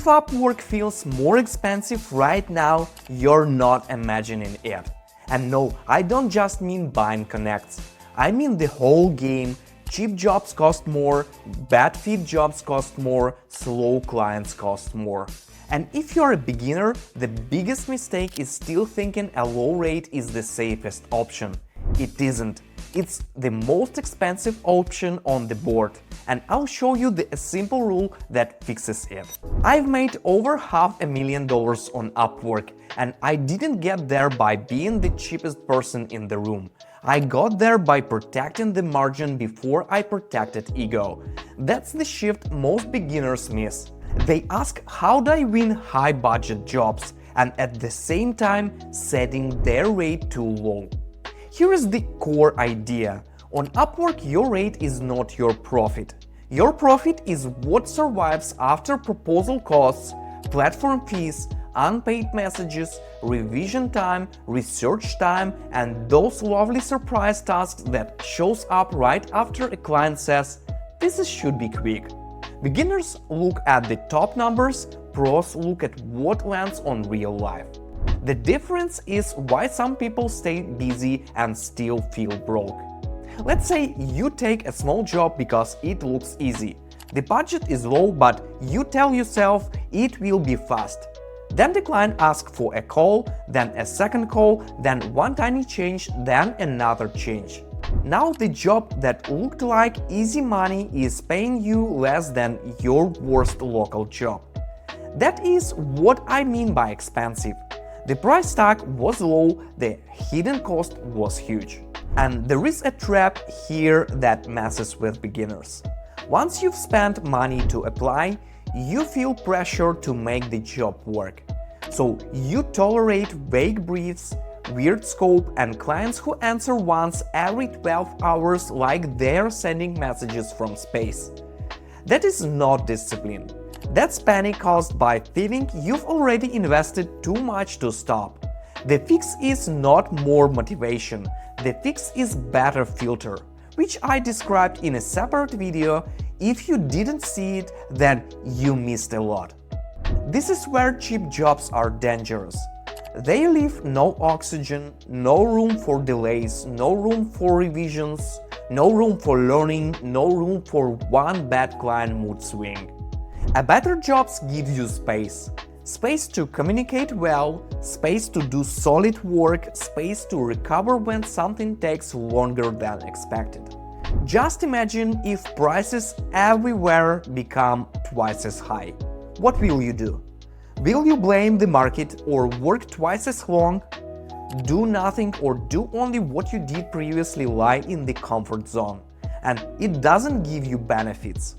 If Upwork feels more expensive right now, you're not imagining it. And no, I don't just mean buying connects. I mean the whole game. Cheap jobs cost more, bad fit jobs cost more, slow clients cost more. And if you're a beginner, the biggest mistake is still thinking a low rate is the safest option. It isn't. It's the most expensive option on the board, and I'll show you a simple rule that fixes it. I've made over $500,000 on Upwork, and I didn't get there by being the cheapest person in the room. I got there by protecting the margin before I protected ego. That's the shift most beginners miss. They ask, how do I win high-budget jobs, and at the same time setting their rate too low. Here is the core idea. On Upwork, your rate is not your profit. Your profit is what survives after proposal costs, platform fees, unpaid messages, revision time, research time, and those lovely surprise tasks that shows up right after a client says, "This should be quick." Beginners look at the top numbers, pros look at what lands on real life. The difference is why some people stay busy and still feel broke. Let's say you take a small job because it looks easy. The budget is low, but you tell yourself it will be fast. Then the client asks for a call, then a second call, then one tiny change, then another change. Now the job that looked like easy money is paying you less than your worst local job. That is what I mean by expensive. The price tag was low, the hidden cost was huge. And there is a trap here that messes with beginners. Once you've spent money to apply, you feel pressure to make the job work. So you tolerate vague briefs, weird scope, and clients who answer once every 12 hours like they're sending messages from space. That is not discipline. That's panic caused by feeling you've already invested too much to stop. The fix is not more motivation, the fix is better filter, which I described in a separate video. If you didn't see it, then you missed a lot. This is where cheap jobs are dangerous. They leave no oxygen, no room for delays, no room for revisions, no room for learning, no room for one bad client mood swing. A better jobs give you space. Space to communicate well, space to do solid work, space to recover when something takes longer than expected. Just imagine if prices everywhere become twice as high. What will you do? Will you blame the market or work twice as long? Do nothing or do only what you did previously lie in the comfort zone, and it doesn't give you benefits.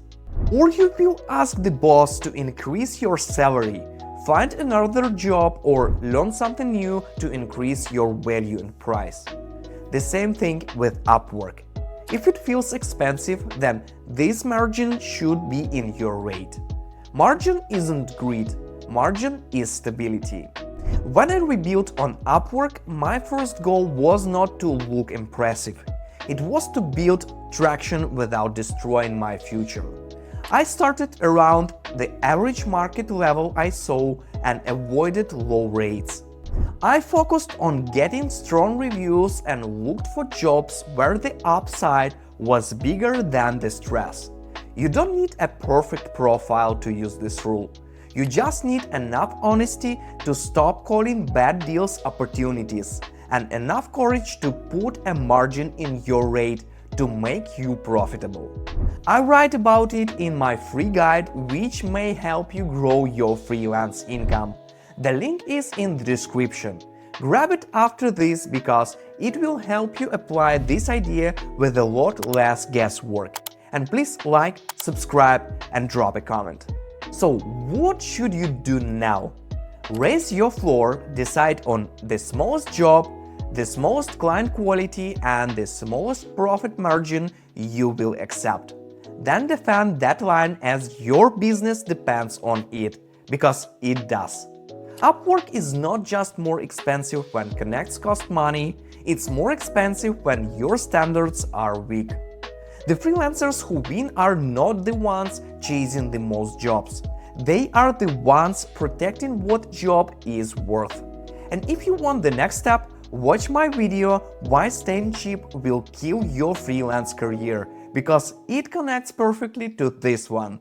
Or you will ask the boss to increase your salary, find another job, or learn something new to increase your value and price. The same thing with Upwork. If it feels expensive, then this margin should be in your rate. Margin isn't greed, margin is stability. When I rebuilt on Upwork, my first goal was not to look impressive. It was to build traction without destroying my future. I started around the average market level I saw and avoided low rates. I focused on getting strong reviews and looked for jobs where the upside was bigger than the stress. You don't need a perfect profile to use this rule. You just need enough honesty to stop calling bad deals opportunities and enough courage to put a margin in your rate to make you profitable. I write about it in my free guide, which may help you grow your freelance income. The link is in the description. Grab it after this because it will help you apply this idea with a lot less guesswork. And please like, subscribe, and drop a comment. So what should you do now? Raise your floor, decide on the smallest job, the smallest client quality, and the smallest profit margin you will accept. Then defend that line as your business depends on it, because it does. Upwork is not just more expensive when connects cost money, it's more expensive when your standards are weak. The freelancers who win are not the ones chasing the most jobs. They are the ones protecting what job is worth. And if you want the next step, watch my video Why Staying Cheap Will Kill Your Freelance Career, because it connects perfectly to this one.